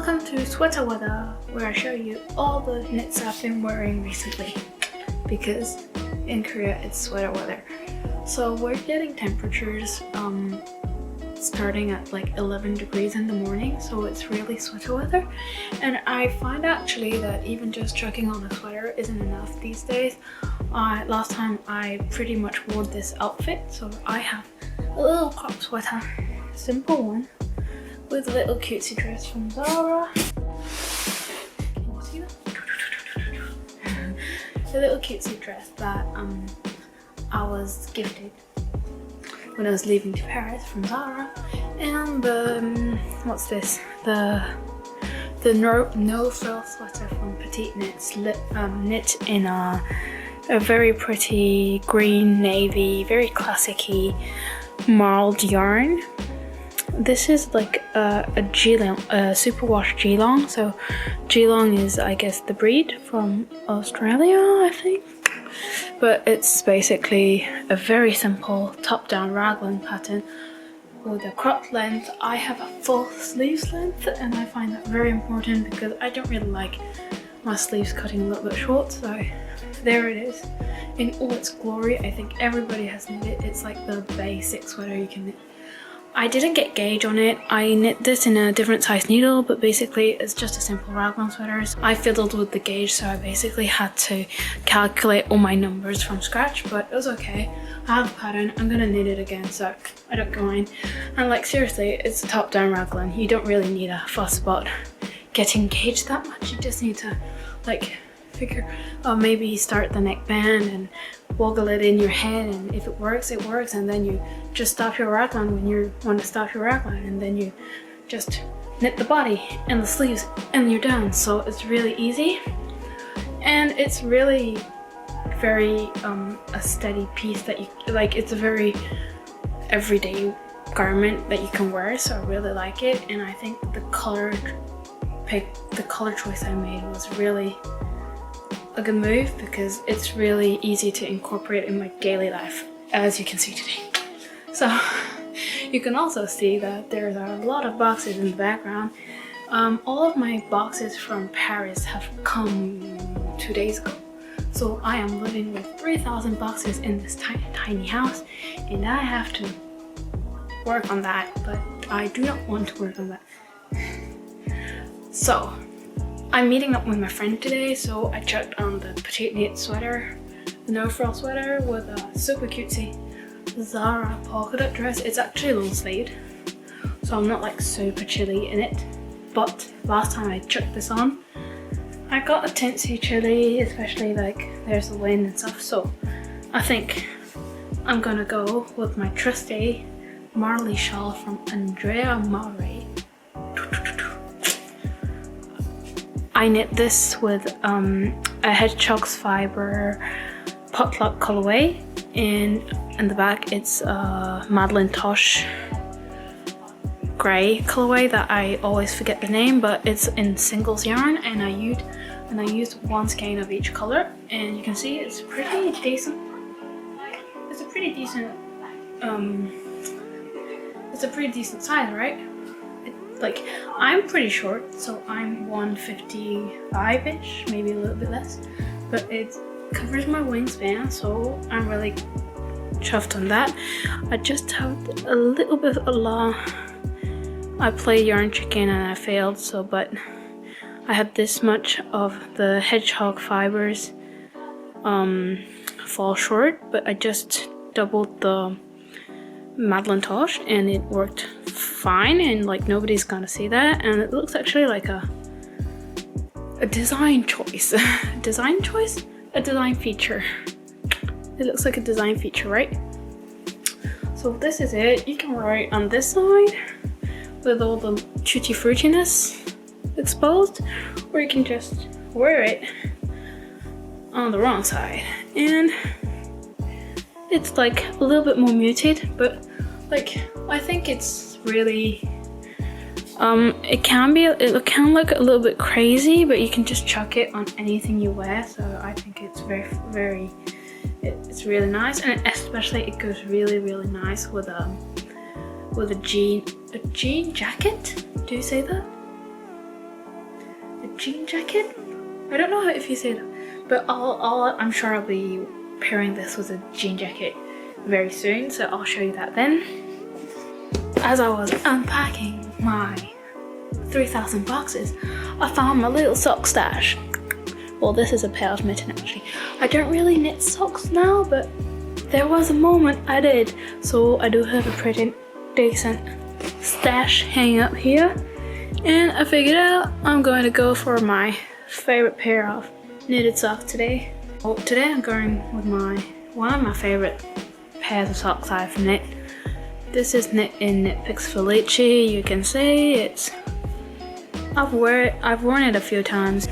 Welcome to sweater weather, where I show you all the knits I've been wearing recently, because in Korea it's sweater weather. So we're getting temperatures starting at like 11 degrees in the morning, so it's really sweater weather. And I find actually that even just chucking on a sweater isn't enough these days. Last time I pretty much wore this outfit, so I have a little crop sweater, simple one, with a little cutesy dress from Zara. Can you see that? A little cutesy dress that I was gifted when I was leaving to Paris from Zara. And the what's this? The no frill sweater from Petite knit in a very pretty green navy, very classic-y marled yarn. This is like a Geelong, Superwash Geelong. So Geelong is, I guess, the breed from Australia, I think. But it's basically a very simple top-down raglan pattern with a cropped length. I have a full sleeves length, and I find that very important because I don't really like my sleeves cutting a little bit short. So there it is in all its glory. I think everybody has knit it. It's like the basic sweater you can knit. I didn't get gauge on it. I knit this in a different size needle, but basically it's just a simple raglan sweater. I fiddled with the gauge, so I basically had to calculate all my numbers from scratch, but it was okay. I have a pattern. I'm gonna knit it again, so I don't mind. And like, seriously, it's a top-down raglan. You don't really need a fuss about getting gauged that much. You just need to like figure, maybe start the neckband and woggle it in your head, and if it works, it works, and then you just stop your raglan when you want to stop your raglan, and then you just knit the body and the sleeves and you're done. So it's really easy, and it's really very a steady piece that you like. It's a very everyday garment that you can wear, so I really like it. And I think the color choice I made was really a good move because it's really easy to incorporate in my daily life, as you can see today. So you can also see that there are a lot of boxes in the background. All of my boxes from Paris have come 2 days ago. So I am living with 3,000 boxes in this tiny house, and I have to work on that, but I do not want to work on that. So I'm meeting up with my friend today, so I checked on the Petite knit sweater, the no frill sweater with a super cutesy Zara polka dot dress. It's actually long sleeved, so I'm not like super chilly in it. But last time I checked this on, I got a teensy chilly, especially like there's the wind and stuff. So I think I'm gonna go with my trusty Marley Shawl from Andrea Mowry. I knit this with a Hedgehog's fiber Potluck colorway, and in the back it's a Madelinetosh grey colorway that I always forget the name, but it's in singles yarn, and I used one skein of each color, and you can see it's pretty decent. It's a pretty decent size, right? Like, I'm pretty short, so I'm 155-ish, maybe a little bit less, but it covers my wingspan, so I'm really chuffed on that. I just have a little bit of I played yarn chicken and I failed, so but I had this much of the Hedgehog fibers fall short, but I just doubled the Madelinetosh and it worked fine, and like nobody's gonna see that, and it looks actually like a design choice. A design feature. It looks like a design feature, right? So this is it. You can wear it on this side with all the tutti fruitiness exposed, or you can just wear it on the wrong side, and it's like a little bit more muted, but like I think it's really it can look a little bit crazy, but you can just chuck it on anything you wear. So I think it's it's really nice, and especially it goes really nice with a jean jacket. Do you say that? jean jacket. I don't know if you say that, but I'm sure I'll be pairing this with a jean jacket very soon, so I'll show you that then. As I was unpacking my 3,000 boxes, I found my little sock stash. Well, this is a pair of mitten actually. I don't really knit socks now, but there was a moment I did, so I do have a pretty decent stash hanging up here. And I figured out I'm going to go for my favorite pair of knitted socks today. Well, today I'm going with one of my favorite pairs of socks I've knit. This is knit in Knit Picks Felice. You can see it's, I've worn it a few times.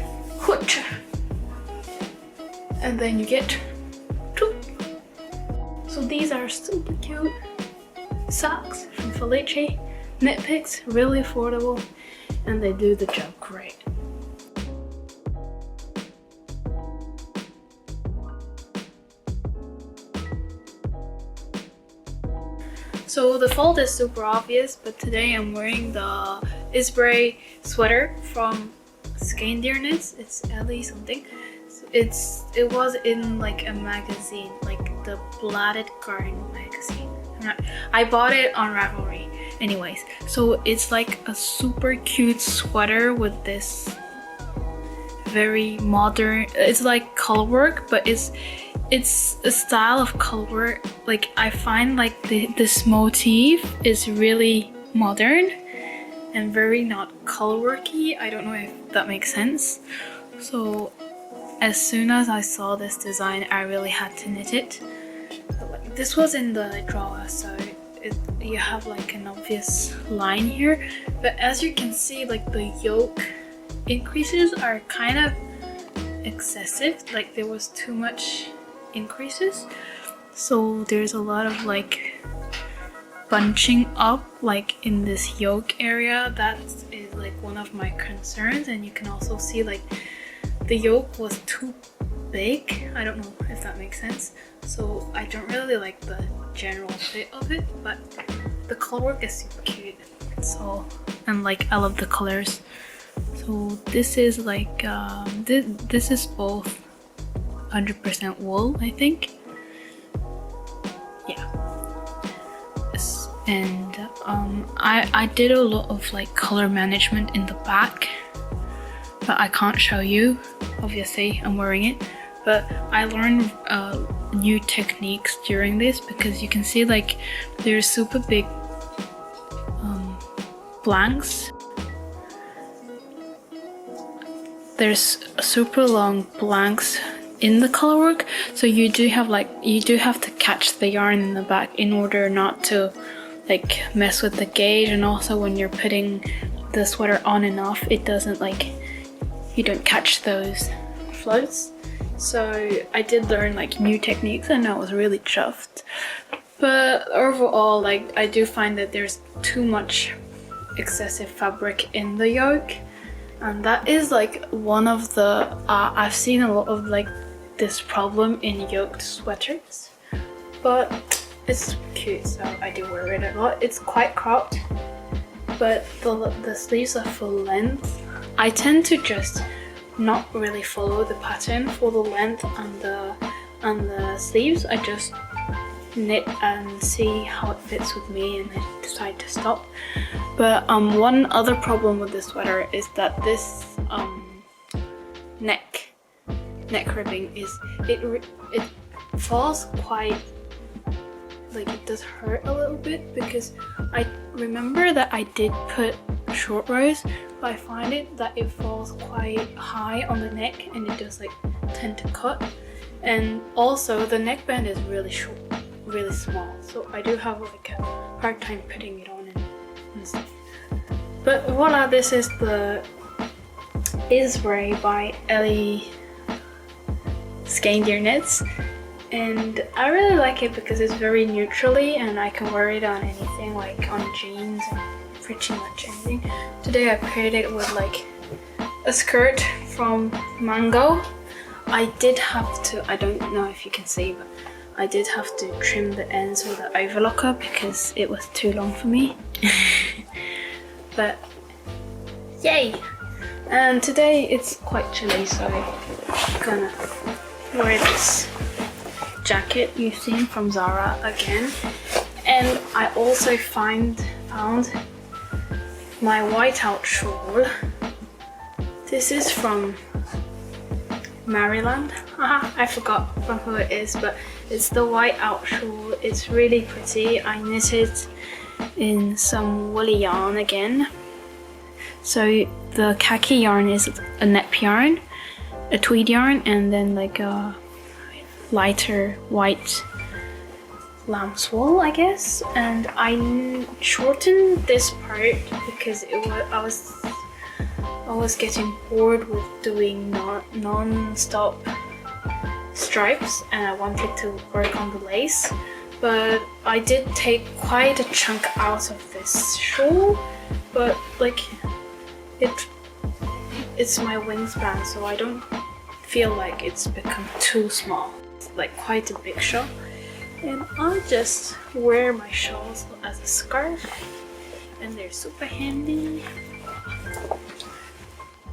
And then you get two. So these are super cute socks from Felice. Knit Picks, really affordable, and they do the job great. So the fault is super obvious, but today I'm wearing the Isbre sweater from Skeindeer knits. It's Ellie something. It was in like a magazine, like the Bladed Garden magazine. I bought it on Ravelry. Anyways, so it's like a super cute sweater with this very modern, it's like colorwork, but it's a style of colorwork. Like I find like this motif is really modern and very not colorworky. I don't know if that makes sense. So as soon as I saw this design, I really had to knit it. But, like, this was in the drawer, so you have like an obvious line here. But as you can see, like the yoke increases are kind of excessive. Like there was too much increases. So there's a lot of like bunching up like in this yoke area. That is like one of my concerns. And you can also see like the yoke was too big. I don't know if that makes sense. So I don't really like the general fit of it, but the colorwork is super cute. So, and like I love the colors. So this is like this is both 100% wool, I think. Yeah. And I did a lot of like color management in the back, but I can't show you. Obviously, I'm wearing it. But I learned new techniques during this, because you can see like there's super big blanks. There's super long blanks in the colorwork, so you do have to catch the yarn in the back in order not to like mess with the gauge. And also when you're putting the sweater on and off, it doesn't like, you don't catch those floats. So I did learn like new techniques and I was really chuffed. But overall, like I do find that there's too much excessive fabric in the yoke, and that is like one of the I've seen a lot of like this problem in yoked sweaters, but it's cute, so I do wear it a lot. It's quite cropped, but the sleeves are full length. I tend to just not really follow the pattern for the length and the sleeves. I just knit and see how it fits with me and then decide to stop. But one other problem with this sweater is that this neck ribbing is it falls quite, like it does hurt a little bit, because I remember that I did put short rows, but I find it that it falls quite high on the neck and it does like tend to cut. And also the neckband is really short, really small, so I do have like a hard time putting it on and stuff. But voila, this is the Isbre by Ellie Skeindeer knits, and I really like it because it's very neutrally and I can wear it on anything, like on jeans and pretty much anything. Today I paired it with like a skirt from Mango. I did have to, I don't know if you can see, but I did have to trim the ends with the overlocker because it was too long for me. But yay! And today it's quite chilly, so I'm gonna wear this jacket you've seen from Zara again. And I also found my Whiteout Shawl. This is from Maryland. I forgot from who it is, but it's the Whiteout Shawl. It's really pretty. I knitted in some woolly yarn again. So the khaki yarn is a nep yarn, a tweed yarn, and then like a lighter white lambswool, I guess. And I shortened this part because I was getting bored with doing non-stop stripes, and I wanted to work on the lace. But I did take quite a chunk out of this shawl, but like it's my wingspan, so I don't feel like it's become too small. It's like quite a big shawl. And I just wear my shawls as a scarf, and they're super handy.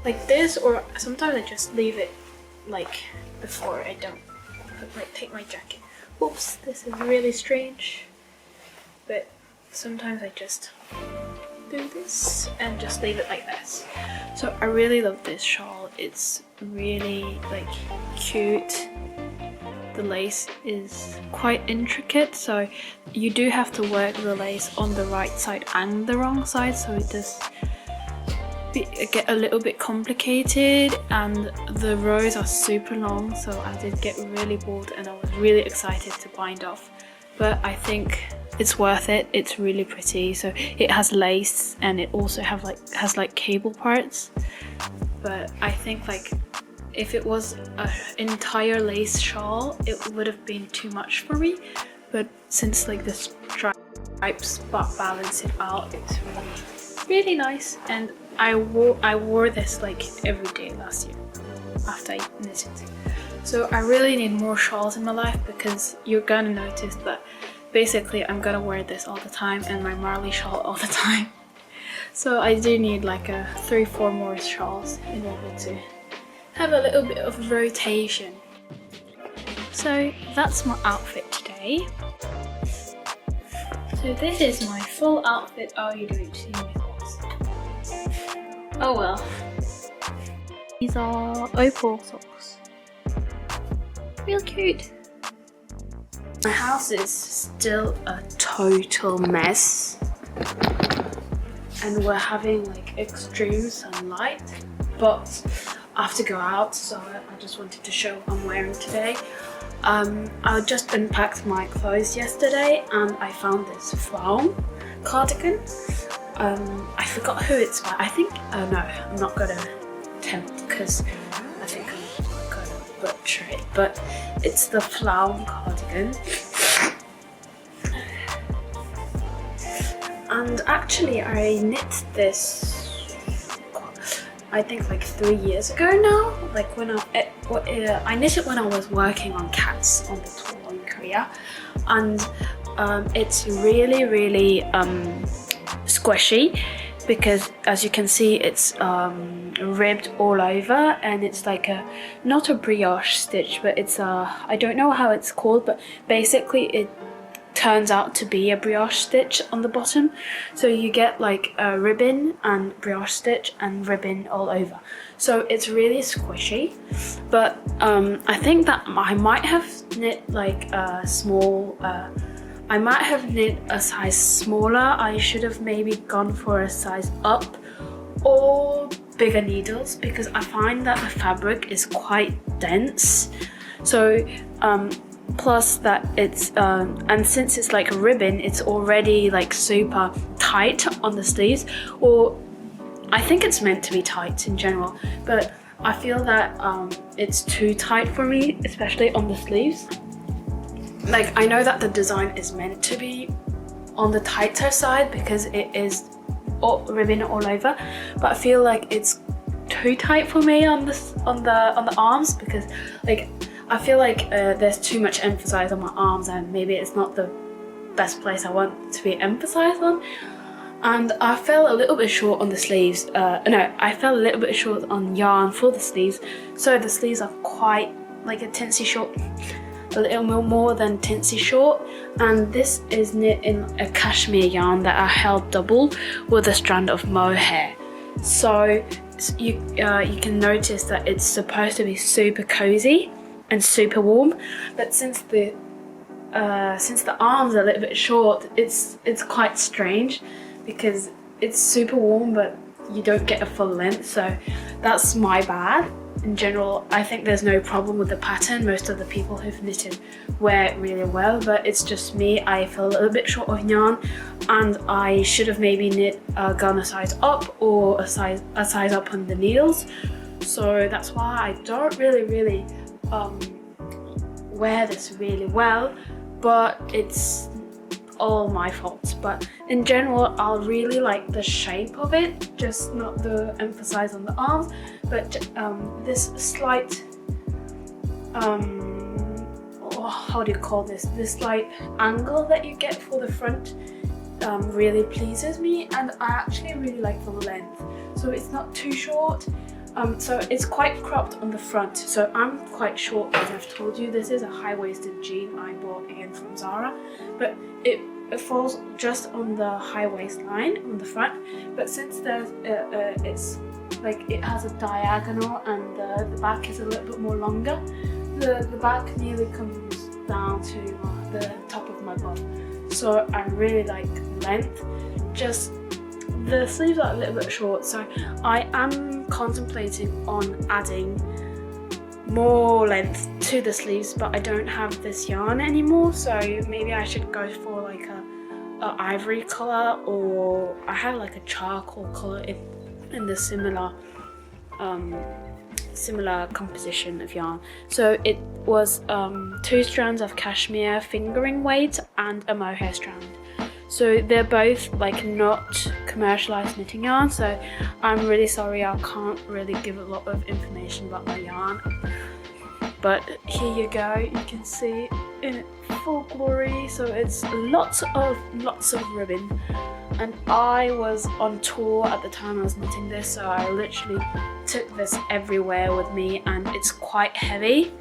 Like this, or sometimes I just leave it like before I don't take my jacket. Oops, this is really strange. But sometimes I just do this and just leave it like this. So I really love this shawl. It's really like cute. The lace is quite intricate, so you do have to work the lace on the right side and the wrong side, so it does get a little bit complicated, and the rows are super long, so I did get really bored and I was really excited to bind off. But I think it's worth it. It's really pretty. So it has lace, and it also has like cable parts. But I think like if it was an entire lace shawl, it would have been too much for me. But since like the stripes balance it out, it's really nice. And I wore this like every day last year after I knitted. So I really need more shawls in my life, because you're gonna notice that basically I'm gonna wear this all the time and my Marley Shawl all the time. So I do need like 3-4 more shawls in order to have a little bit of rotation. So that's my outfit today. So this is my full outfit. Oh, you don't see my thoughts. Oh well. These are Opal socks. Real cute. My house is still a total mess, and we're having like extreme sunlight, but I have to go out, so I just wanted to show what I'm wearing today. I just unpacked my clothes yesterday and I found this Flaum cardigan. I forgot who it's by. I think, no, I'm not gonna attempt because I think I'm gonna butcher it, but it's the Flaum cardigan. And actually I knit this, I think like 3 years ago now. Like when I knit it when I was working on cats on the tour in Korea, and it's really squishy, because as you can see it's ribbed all over, and it's like not a brioche stitch, but it's I don't know how it's called, but basically it turns out to be a brioche stitch on the bottom. So you get like a ribbon and brioche stitch and ribbon all over. So it's really squishy, but I think that I might have knit like a small, I might have knit a size smaller. I should have maybe gone for a size up or bigger needles, because I find that the fabric is quite dense. So plus that it's and since it's like a ribbon, it's already like super tight on the sleeves, or I think it's meant to be tight in general, but I feel that it's too tight for me, especially on the sleeves. Like I know that the design is meant to be on the tighter side because it is ribbon all over, but I feel like it's too tight for me on the arms, because like I feel like there's too much emphasis on my arms, and maybe it's not the best place I want to be emphasized on. and I fell a little bit short on the sleeves. No, I fell a little bit short on yarn for the sleeves, so the sleeves are quite like a teensy short, a little more than teensy short. And this is knit in a cashmere yarn that I held double with a strand of mohair. So you can notice that it's supposed to be super cozy and super warm, but since the arms are a little bit short, it's quite strange because it's super warm but you don't get a full length. So that's my bad. In general, I think there's no problem with the pattern. Most of the people who've knitted wear it really well, but it's just me. I feel a little bit short of yarn, and I should have maybe gone a size up or a size up on the needles. So that's why I don't really wear this really well, but it's all my fault. But in general, I really like the shape of it, just not the emphasis on the arms, but this slight how do you call this slight angle that you get for the front really pleases me, and I actually really like the length, so it's not too short. So it's quite cropped on the front, so I'm quite short, as I've told you. This is a high-waisted jean I bought again from Zara, but it falls just on the high waistline on the front. But since there's it's like it has a diagonal and the back is a little bit more longer, the back nearly comes down to the top of my bum. So I really like length. Just the sleeves are a little bit short, so I am contemplating on adding more length to the sleeves, but I don't have this yarn anymore, so maybe I should go for like a ivory colour, or I have like a charcoal colour in the similar composition of yarn. So it was 2 strands of cashmere fingering weight and a mohair strand. So they're both like not commercialized knitting yarn, so I'm really sorry I can't really give a lot of information about my yarn. But here you go, you can see in full glory. So it's lots of ribbon, and I was on tour at the time I was knitting this, so I literally took this everywhere with me, and it's quite heavy,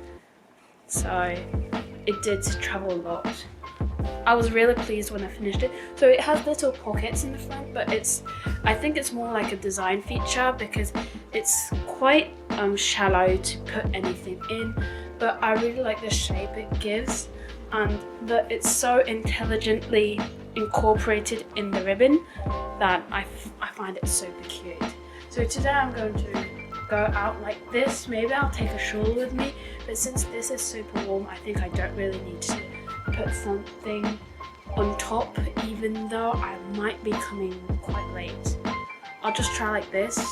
so it did travel a lot. I was really pleased when I finished it. So it has little pockets in the front, but I think it's more like a design feature because it's quite shallow to put anything in, but I really like the shape it gives, and that it's so intelligently incorporated in the ribbon that I find it super cute. So today I'm going to go out like this. Maybe I'll take a shawl with me, but since this is super warm, I think I don't really need to put something on top, even though I might be coming quite late. I'll just try like this,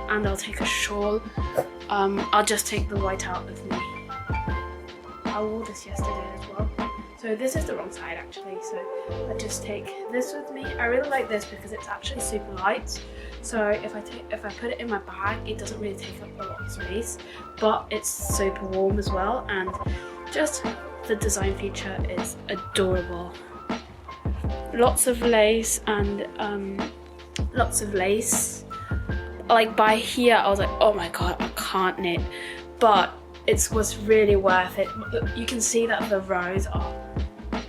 and I'll take a shawl. I'll just take the Whiteout with me. I wore this yesterday as well. So this is the wrong side actually, so I just take this with me. I really like this because it's actually super light. So if I put it in my bag, it doesn't really take up a lot of space, but it's super warm as well, and just the design feature is adorable. Lots of lace and lots of lace. Like by here I was like, oh my god, I can't knit, but it was really worth it. You can see that the rows are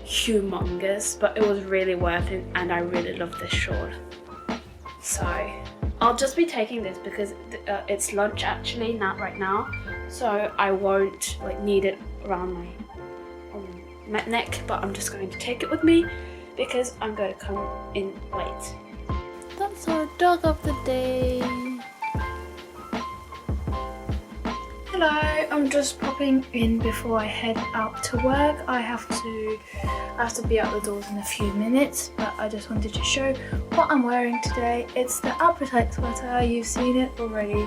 humongous, but it was really worth it, and I really love this shawl. So I'll just be taking this because it's lunch actually, not right now, so I won't like need it around my neck, but I'm just going to take it with me because I'm going to come in late. That's our dog of the day. Hello, I'm just popping in before I head out to work. I have to be out the doors in a few minutes, but I just wanted to show what I'm wearing today. It's the Apricite sweater. You've seen it already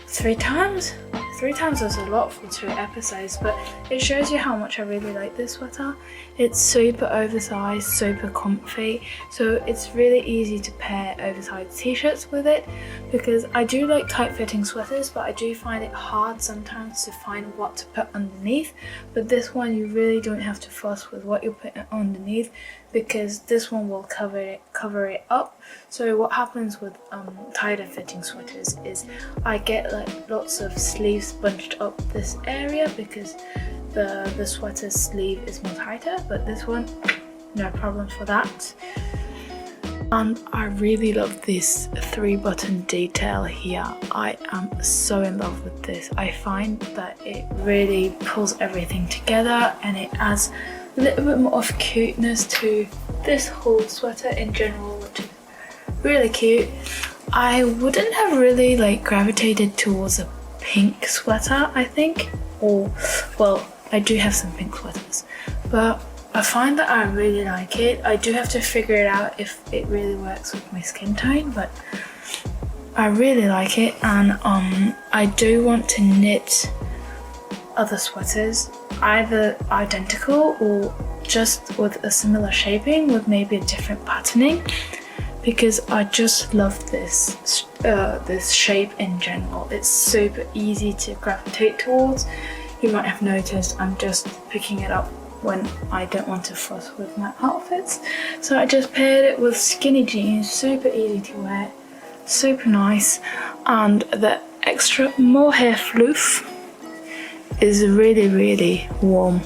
3 times, 3 times was a lot for 2 episodes, but it shows you how much I really like this sweater. It's super oversized, super comfy, so it's really easy to pair oversized t-shirts with it, because I do like tight-fitting sweaters, but I do find it hard sometimes to find what to put underneath. But this one, you really don't have to fuss with what you're putting underneath, because this one will cover it up. So what happens with tighter fitting sweaters is I get like lots of sleeves bunched up this area because the sweater's sleeve is more tighter, but this one, no problem for that. And I really love this 3-button detail here. I am so in love with this. I find that it really pulls everything together and it adds a little bit more of cuteness to this whole sweater in general, which is really cute. I wouldn't have really like gravitated towards a pink sweater, I think, or well, I do have some pink sweaters, but I find that I really like it. I do have to figure it out if it really works with my skin tone, but I really like it. And I do want to knit other sweaters, either identical or just with a similar shaping with maybe a different patterning, because I just love this this shape in general. It's super easy to gravitate towards. You might have noticed I'm just picking it up when I don't want to fuss with my outfits. So I just paired it with skinny jeans, super easy to wear, super nice, and the extra mohair floof is really, really warm.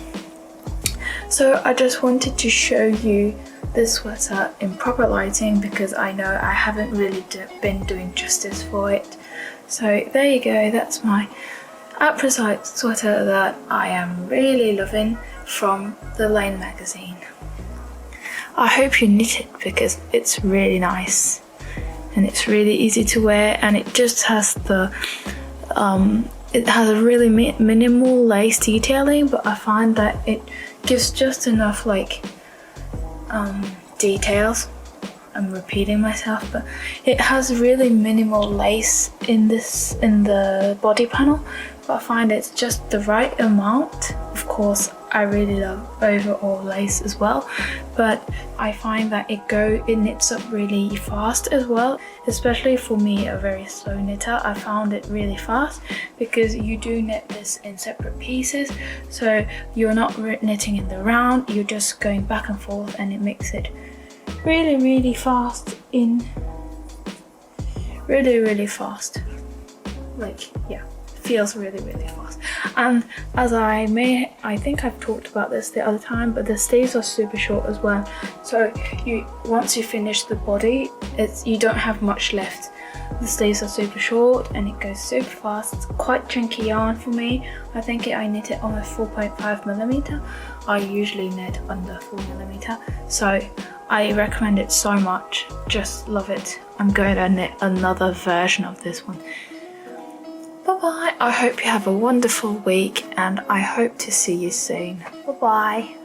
So I just wanted to show you this sweater in proper lighting, because I know I haven't really been doing justice for it. So there you go, that's my Apricite sweater that I am really loving from the Lane magazine. I hope you knit it because it's really nice and it's really easy to wear, and it just has the it has a really minimal lace detailing, but I find that it gives just enough like details. I'm repeating myself, but it has really minimal lace in the body panel, but I find it's just the right amount. Of course, I really love overall lace as well, but I find that it knits up really fast as well, especially for me, a very slow knitter. I found it really fast because you do knit this in separate pieces, so you're not knitting in the round, you're just going back and forth, and it makes it really, really fast really fast. Like, yeah, feels really, really fast. And as I think I've talked about this the other time, but the sleeves are super short as well. So once you finish the body, you don't have much left. The sleeves are super short and it goes super fast. It's quite chunky yarn for me. I think I knit it on a 4.5mm. I usually knit under 4mm. So I recommend it so much. Just love it. I'm going to knit another version of this one. Bye bye. I hope you have a wonderful week and I hope to see you soon. Bye bye.